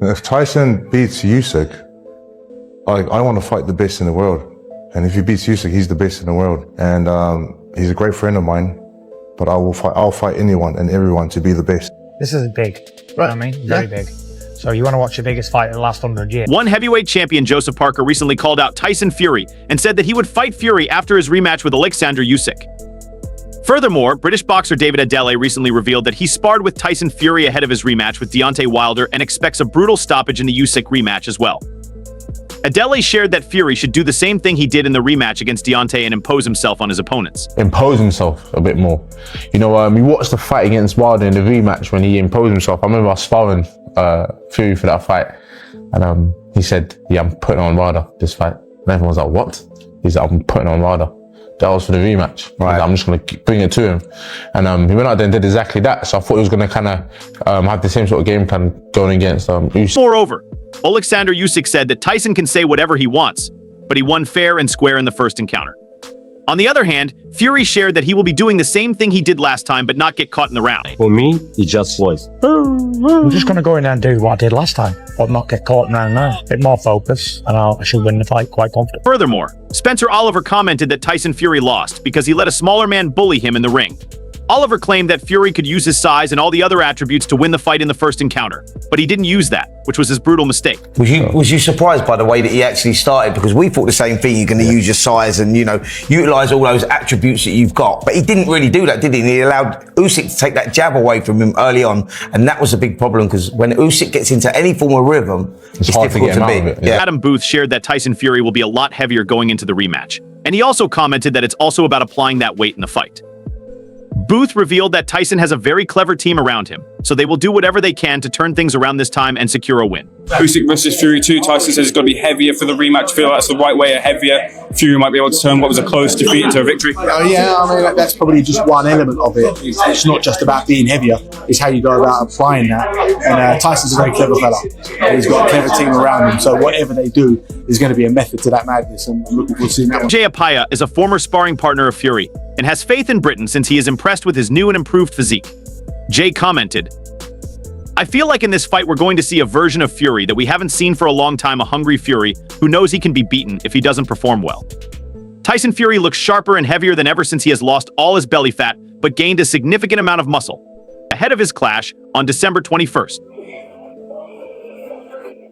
If Tyson beats Usyk, I want to fight the best in the world. And if he beats Usyk, he's the best in the world. And he's a great friend of mine, but I'll fight anyone and everyone to be the best. This is big, right? I mean, very big. So you want to watch the biggest fight in the last 100 years. One heavyweight champion, Joseph Parker, recently called out Tyson Fury and said that he would fight Fury after his rematch with Alexander Usyk. Furthermore, British boxer David Adele recently revealed that he sparred with Tyson Fury ahead of his rematch with Deontay Wilder and expects a brutal stoppage in the Usyk rematch as well. Adele shared that Fury should do the same thing he did in the rematch against Deontay and impose himself on his opponents. Impose himself a bit more. You know, we watched the fight against Wilder in the rematch when he imposed himself. I remember I was sparring Fury for that fight, and he said, "Yeah, I'm putting on Wilder this fight." And everyone was like, "What?" He's like, "I'm putting on Wilder." That was for the rematch. Right. I'm just going to bring it to him. And he went out there and did exactly that. So I thought he was going to kind of have the same sort of game plan going against Usyk. Moreover, Alexander Usyk said that Tyson can say whatever he wants, but he won fair and square in the first encounter. On the other hand, Fury shared that he will be doing the same thing he did last time, but not get caught in the round. For me, it's just voice. I'm just going to go in there and do what I did last time, but not get caught in round now. A bit more focus, and I should win the fight quite confident. Furthermore, Spencer Oliver commented that Tyson Fury lost because he let a smaller man bully him in the ring. Oliver claimed that Fury could use his size and all the other attributes to win the fight in the first encounter, but he didn't use that, which was his brutal mistake. Was you surprised by the way that he actually started? Because we thought the same thing, you're going to use your size and, you know, utilise all those attributes that you've got. But he didn't really do that, did he? And he allowed Usyk to take that jab away from him early on, and that was a big problem because when Usyk gets into any form of rhythm, it's hard difficult to to get him beat. out of it. Yeah. Adam Booth shared that Tyson Fury will be a lot heavier going into the rematch, and he also commented that it's also about applying that weight in the fight. Booth revealed that Tyson has a very clever team around him, so they will do whatever they can to turn things around this time and secure a win. Usyk versus Fury 2, Tyson says it's got to be heavier for the rematch. Feel that's the right way of heavier. Fury might be able to turn what was a close defeat into a victory. Yeah, I mean, that's probably just one element of it. It's not just about being heavier, it's how you go about applying that. And Tyson's a very clever fella. He's got a clever team around him, so whatever they do is going to be a method to that madness, and I'm looking forward to seeing that one. Jay Apaya is a former sparring partner of Fury and has faith in Britain since he is impressed with his new and improved physique. Jay commented, "I feel like in this fight we're going to see a version of Fury that we haven't seen for a long time, a hungry Fury who knows he can be beaten if he doesn't perform well. Tyson Fury looks sharper and heavier than ever since he has lost all his belly fat but gained a significant amount of muscle ahead of his clash on December 21st.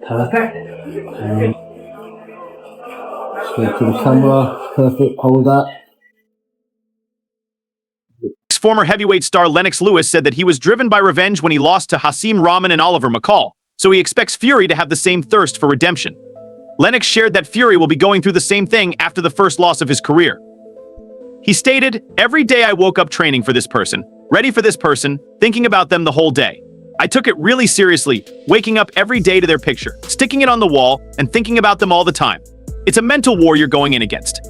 Perfect. Straight to the camera. Perfect. Hold that. Former heavyweight star Lennox Lewis said that he was driven by revenge when he lost to Hasim Rahman and Oliver McCall, so he expects Fury to have the same thirst for redemption. Lennox shared that Fury will be going through the same thing after the first loss of his career. He stated, "Every day I woke up training for this person, ready for this person, thinking about them the whole day. I took it really seriously, waking up every day to their picture, sticking it on the wall, and thinking about them all the time. It's a mental war you're going in against."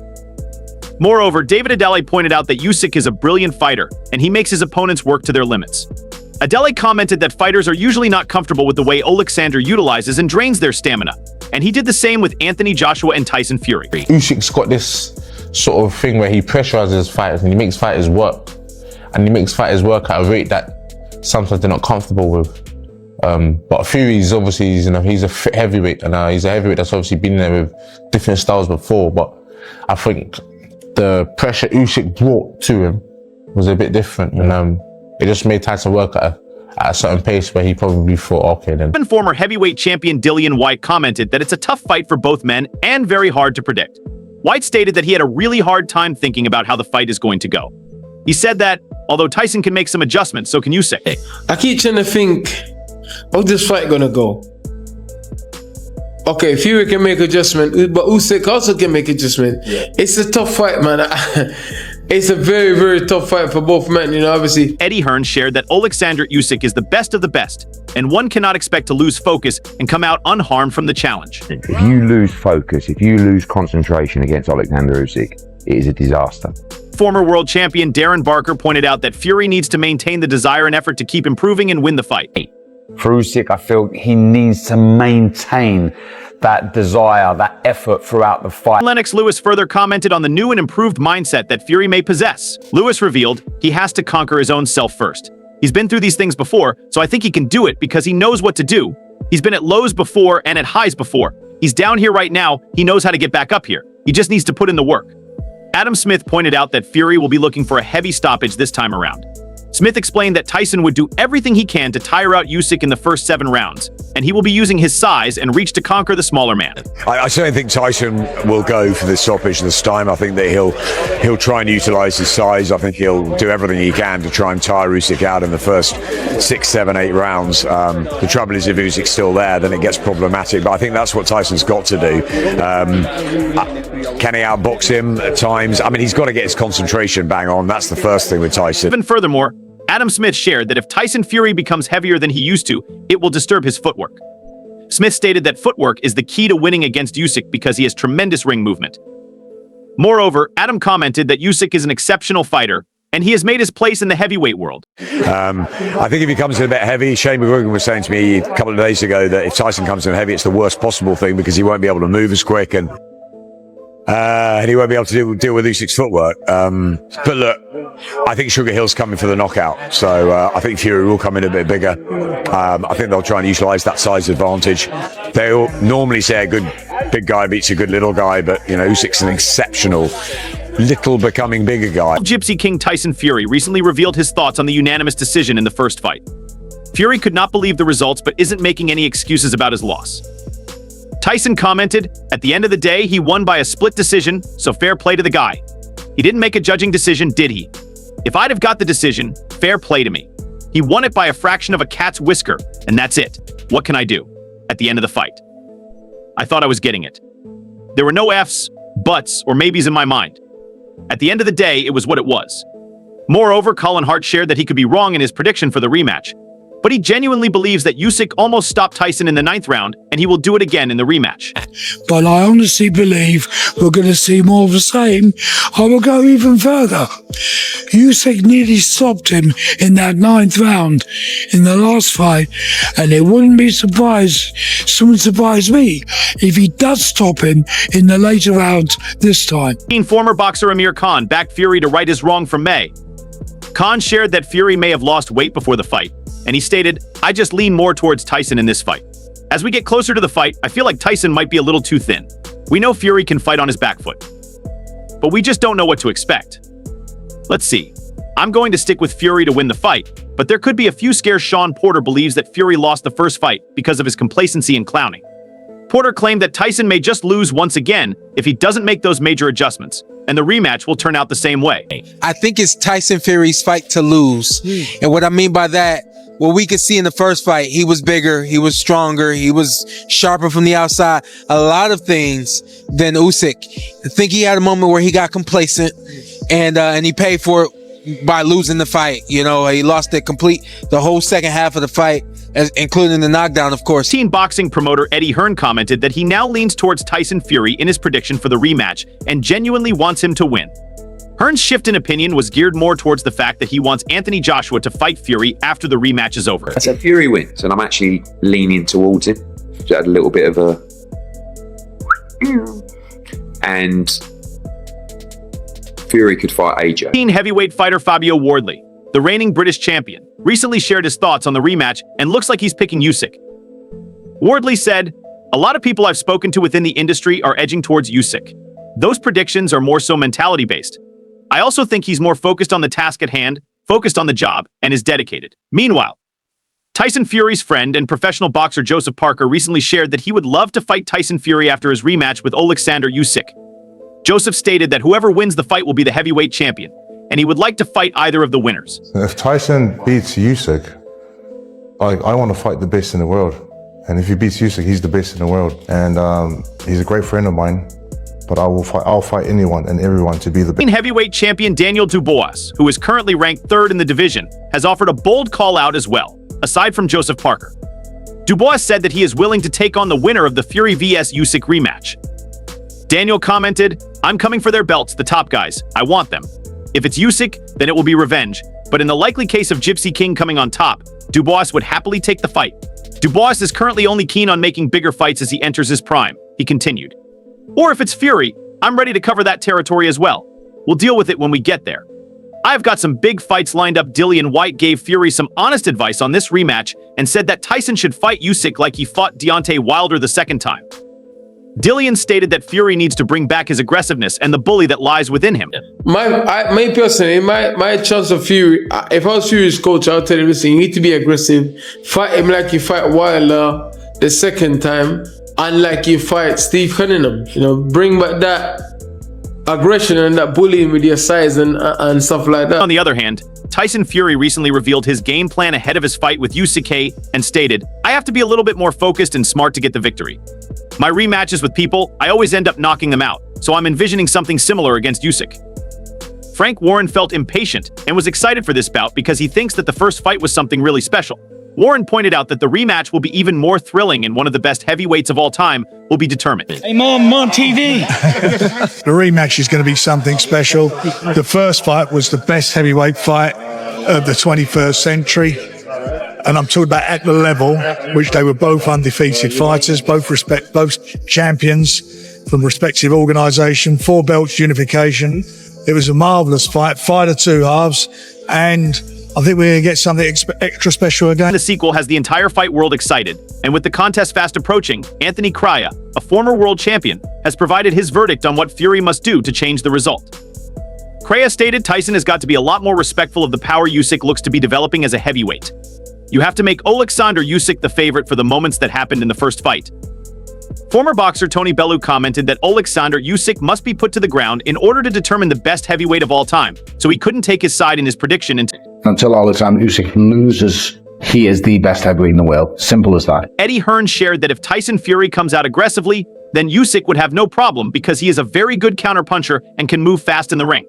Moreover, David Adele pointed out that Usyk is a brilliant fighter, and he makes his opponents work to their limits. Adele commented that fighters are usually not comfortable with the way Alexander utilizes and drains their stamina, and he did the same with Anthony Joshua and Tyson Fury. Usyk's got this sort of thing where he pressurizes fighters and he makes fighters work. And he makes fighters work at a rate that sometimes they're not comfortable with. But Fury's obviously, you know, he's a heavyweight, and he's a heavyweight that's obviously been there with different styles before. But I think the pressure Usyk brought to him was a bit different, and it just made Tyson work at a certain pace where he probably thought, okay then. Even former heavyweight champion Dillian Whyte commented that it's a tough fight for both men and very hard to predict. Whyte stated that he had a really hard time thinking about how the fight is going to go. He said that, although Tyson can make some adjustments, so can Usyk. I keep trying to think, how's this fight gonna go? Okay, Fury can make adjustment, but Usyk also can make adjustment. Yeah. It's a tough fight, man. It's a very, very tough fight for both men, you know, obviously. Eddie Hearn shared that Alexander Usyk is the best of the best, and one cannot expect to lose focus and come out unharmed from the challenge. If you lose focus, if you lose concentration against Alexander Usyk, it is a disaster. Former world champion Darren Barker pointed out that Fury needs to maintain the desire and effort to keep improving and win the fight. For Usyk, I feel he needs to maintain that desire, that effort throughout the fight. Lennox Lewis further commented on the new and improved mindset that Fury may possess. Lewis revealed he has to conquer his own self first. He's been through these things before, so I think he can do it because he knows what to do. He's been at lows before and at highs before. He's down here right now. He knows how to get back up here. He just needs to put in the work. Adam Smith pointed out that Fury will be looking for a heavy stoppage this time around. Smith explained that Tyson would do everything he can to tire out Usyk in the first 7 rounds, and he will be using his size and reach to conquer the smaller man. I certainly think Tyson will go for the stoppage this time. I think that he'll try and utilise his size. I think he'll do everything he can to try and tire Usyk out in the first 6, 7, 8 rounds. The trouble is if Usyk's still there, then it gets problematic. But I think that's what Tyson's got to do. Can he outbox him at times? I mean, he's got to get his concentration bang on. That's the first thing with Tyson. Even furthermore, Adam Smith shared that if Tyson Fury becomes heavier than he used to, it will disturb his footwork. Smith stated that footwork is the key to winning against Usyk because he has tremendous ring movement. Moreover, Adam commented that Usyk is an exceptional fighter, and he has made his place in the heavyweight world. I think if he comes in a bit heavy, Shane McGuigan was saying to me a couple of days ago that if Tyson comes in heavy, it's the worst possible thing because he won't be able to move as quick and he won't be able to deal with Usyk's footwork. But look, I think Sugar Hill's coming for the knockout. So I think Fury will come in a bit bigger. I think they'll try and utilise that size advantage. They'll normally say a good big guy beats a good little guy, but you know, Usyk's an exceptional little becoming bigger guy. Gypsy King Tyson Fury recently revealed his thoughts on the unanimous decision in the first fight. Fury could not believe the results but isn't making any excuses about his loss. Tyson commented, "At the end of the day, he won by a split decision, so fair play to the guy. He didn't make a judging decision, did he? If I'd have got the decision, fair play to me. He won it by a fraction of a cat's whisker, and that's it. What can I do?" At the end of the fight. I thought I was getting it. There were no F's, buts, or maybes in my mind. At the end of the day, it was what it was. Moreover, Colin Hart shared that he could be wrong in his prediction for the rematch, but he genuinely believes that Usyk almost stopped Tyson in the 9th round, and he will do it again in the rematch. But I honestly believe we're going to see more of the same. I will go even further. Usyk nearly stopped him in that 9th round in the last fight, and it wouldn't surprise me if he does stop him in the later rounds this time. Former boxer Amir Khan backed Fury to right his wrong from May. Khan shared that Fury may have lost weight before the fight, and he stated, "I just lean more towards Tyson in this fight. As we get closer to the fight, I feel like Tyson might be a little too thin. We know Fury can fight on his back foot, but we just don't know what to expect. Let's see. I'm going to stick with Fury to win the fight, but there could be a few scares." Sean Porter believes that Fury lost the first fight because of his complacency and clowning. Porter claimed that Tyson may just lose once again if he doesn't make those major adjustments, and the rematch will turn out the same way. I think it's Tyson Fury's fight to lose. And what I mean by that, what we could see in the first fight, he was bigger, he was stronger, he was sharper from the outside, a lot of things than Usyk. I think he had a moment where he got complacent and he paid for it by losing the fight. You know, he lost the whole second half of the fight, including the knockdown, of course. Teen boxing promoter Eddie Hearn commented that he now leans towards Tyson Fury in his prediction for the rematch and genuinely wants him to win. Hearn's shift in opinion was geared more towards the fact that he wants Anthony Joshua to fight Fury after the rematch is over. I said Fury wins, and I'm actually leaning towards him. Just had a little bit of a... And Fury could fight AJ. Teen heavyweight fighter Fabio Wardley, the reigning British champion, recently shared his thoughts on the rematch and looks like he's picking Usyk. Wardley said, "A lot of people I've spoken to within the industry are edging towards Usyk. Those predictions are more so mentality-based. I also think he's more focused on the task at hand, focused on the job, and is dedicated." Meanwhile, Tyson Fury's friend and professional boxer Joseph Parker recently shared that he would love to fight Tyson Fury after his rematch with Alexander Usyk. Joseph stated that whoever wins the fight will be the heavyweight champion, and he would like to fight either of the winners. If Tyson beats Usyk, I want to fight the best in the world. And if he beats Usyk, he's the best in the world. And he's a great friend of mine. But I'll fight anyone and everyone to be the best. Heavyweight champion Daniel Dubois, who is currently ranked 3rd in the division, has offered a bold call-out as well, aside from Joseph Parker. Dubois said that he is willing to take on the winner of the Fury vs Usyk rematch. Daniel commented, "I'm coming for their belts, the top guys. I want them. If it's Usyk, then it will be revenge. But in the likely case of Gypsy King coming on top, Dubois would happily take the fight. Dubois is currently only keen on making bigger fights as he enters his prime," he continued. "Or if it's Fury, I'm ready to cover that territory as well. We'll deal with it when we get there. I've got some big fights lined up. Dillian White gave Fury some honest advice on this rematch and said that Tyson should fight Usyk like he fought Deontay Wilder the second time. Dillian stated that Fury needs to bring back his aggressiveness and the bully that lies within him. My personally, my chance of Fury, if I was Fury's coach, I'll tell him, listen, you need to be aggressive. Fight him like you fight Wilder the second time, and like you fight Steve Cunningham. You know, bring back that aggression and that bullying with your size and stuff like that. On the other hand, Tyson Fury recently revealed his game plan ahead of his fight with Usyk and stated, "I have to be a little bit more focused and smart to get the victory. My rematches with people, I always end up knocking them out, so I'm envisioning something similar against Usyk." Frank Warren felt impatient and was excited for this bout because he thinks that the first fight was something really special. Warren pointed out that the rematch will be even more thrilling and one of the best heavyweights of all time will be determined. Hey, Mom, on TV. The rematch is going to be something special. The first fight was the best heavyweight fight of the 21st century. And I'm talking about at the level, which they were both undefeated fighters, both champions from respective organisation, 4 belts unification. It was a marvellous fight, fight of two halves, and I think we're going to get something extra special again. The sequel has the entire fight world excited, and with the contest fast approaching, Anthony Crya, a former world champion, has provided his verdict on what Fury must do to change the result. Crya stated Tyson has got to be a lot more respectful of the power Usyk looks to be developing as a heavyweight. You have to make Alexander Usyk the favorite for the moments that happened in the first fight. Former boxer Tony Bellew commented that Alexander Usyk must be put to the ground in order to determine the best heavyweight of all time, so he couldn't take his side in his prediction until Alexander Usyk loses. He is the best heavyweight in the world. Simple as that. Eddie Hearn shared that if Tyson Fury comes out aggressively, then Usyk would have no problem because he is a very good counterpuncher and can move fast in the ring.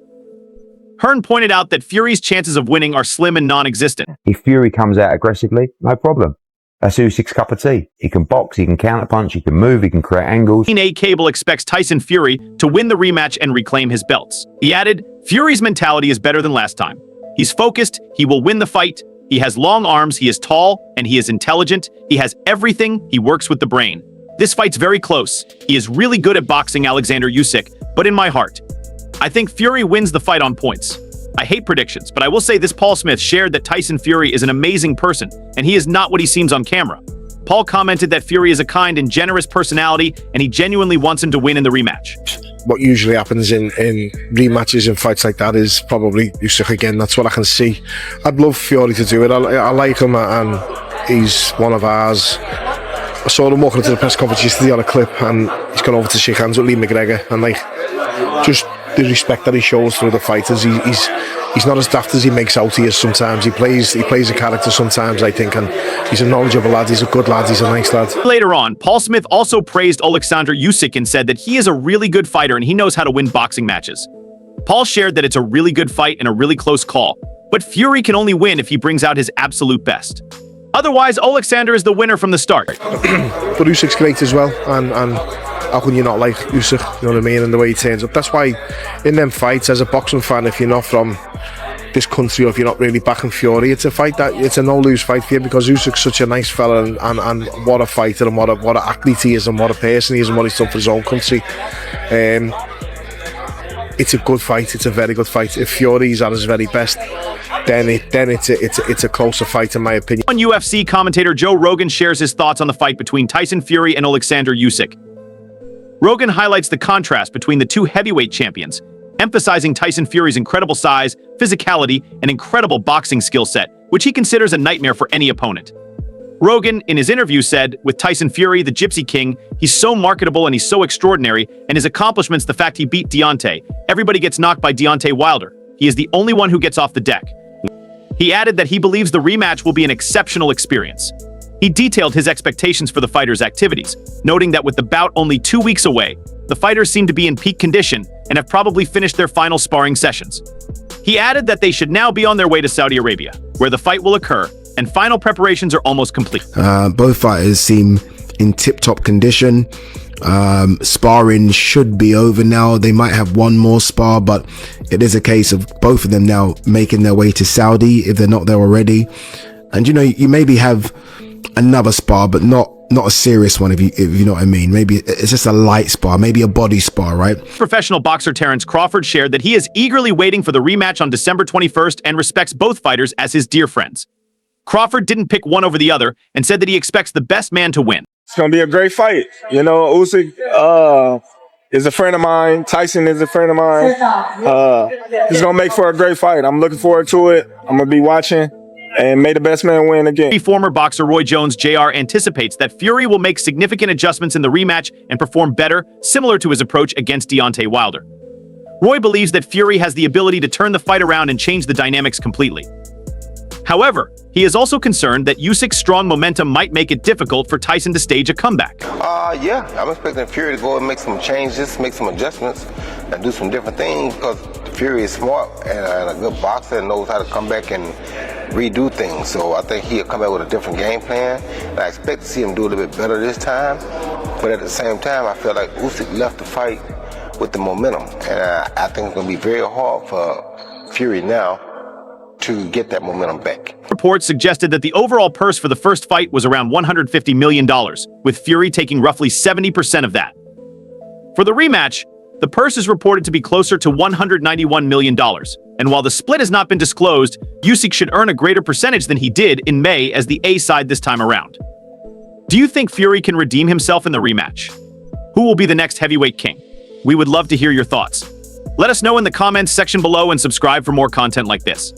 Hearn pointed out that Fury's chances of winning are slim and non-existent. If Fury comes out aggressively, no problem. That's Usyk's cup of tea. He can box, he can counterpunch, he can move, he can create angles. A Cable expects Tyson Fury to win the rematch and reclaim his belts. He added, Fury's mentality is better than last time. He's focused, he will win the fight, he has long arms, he is tall, and he is intelligent. He has everything, he works with the brain. This fight's very close. He is really good at boxing Alexander Usyk, but in my heart, I think Fury wins the fight on points. I hate predictions, but I will say this: Paul Smith shared that Tyson Fury is an amazing person, and he is not what he seems on camera. Paul commented that Fury is a kind and generous personality, and he genuinely wants him to win in the rematch. What usually happens in rematches and fights like that is probably Usyk again. That's what I can see. I'd love Fury to do it. I like him, and he's one of ours. I saw him walking into the press conference yesterday on a clip, and he's gone over to shake hands with Lee McGregor, and just the respect that he shows through the fighters. He's not as daft as he makes out he is sometimes. He plays a character sometimes, I think, and he's a knowledgeable lad, he's a good lad, he's a nice lad. Later on, Paul Smith also praised Alexander Usyk and said that he is a really good fighter and he knows how to win boxing matches. Paul shared that it's a really good fight and a really close call, but Fury can only win if he brings out his absolute best. Otherwise, Alexander is the winner from the start. But Usyk's great as well, and how can you not like Usyk, you know what I mean, and the way he turns up. That's why in them fights, as a boxing fan, if you're not from this country or if you're not really backing Fury, it's a no-lose fight for you, because Usyk's such a nice fella, and what a fighter, and what an athlete he is, and what a person he is, and what he's done for his own country. It's a good fight, it's a very good fight. If Fury's at his very best, then it's a closer fight in my opinion. UFC commentator Joe Rogan shares his thoughts on the fight between Tyson Fury and Alexander Usyk. Rogan highlights the contrast between the two heavyweight champions, emphasizing Tyson Fury's incredible size, physicality, and incredible boxing skill set, which he considers a nightmare for any opponent. Rogan, in his interview, said, with Tyson Fury, the Gypsy King, he's so marketable and he's so extraordinary, and his accomplishments, the fact he beat Deontay. Everybody gets knocked by Deontay Wilder. He is the only one who gets off the deck. He added that he believes the rematch will be an exceptional experience. He detailed his expectations for the fighters' activities, noting that with the bout only 2 weeks away, the fighters seem to be in peak condition and have probably finished their final sparring sessions. He added that they should now be on their way to Saudi Arabia, where the fight will occur, and final preparations are almost complete. Both fighters seem in tip-top condition. Sparring should be over now. They might have one more spar, but it is a case of both of them now making their way to Saudi if they're not there already. And you maybe have another spar, but not a serious one, if you know what I mean. Maybe it's just a light spar, maybe a body spar, right? Professional boxer Terence Crawford shared that he is eagerly waiting for the rematch on December 21st and respects both fighters as his dear friends. Crawford didn't pick one over the other and said that he expects the best man to win. It's going to be a great fight. You know, Usyk is a friend of mine. Tyson is a friend of mine. It's going to make for a great fight. I'm looking forward to it. I'm going to be watching, and may the best man win again. Former boxer Roy Jones Jr. anticipates that Fury will make significant adjustments in the rematch and perform better, similar to his approach against Deontay Wilder. Roy believes that Fury has the ability to turn the fight around and change the dynamics completely. However, he is also concerned that Usyk's strong momentum might make it difficult for Tyson to stage a comeback. Yeah, I'm expecting Fury to go and make some changes, make some adjustments, and do some different things, because Fury is smart and a good boxer and knows how to come back and redo things. So I think he'll come back with a different game plan. And I expect to see him do a little bit better this time. But at the same time, I feel like Usyk left the fight with the momentum. And I think it's going to be very hard for Fury now to get that momentum back. Reports suggested that the overall purse for the first fight was around $150 million, with Fury taking roughly 70% of that. For the rematch, the purse is reported to be closer to $191 million, and while the split has not been disclosed, Usyk should earn a greater percentage than he did in May as the A side this time around. Do you think Fury can redeem himself in the rematch? Who will be the next heavyweight king? We would love to hear your thoughts. Let us know in the comments section below and subscribe for more content like this.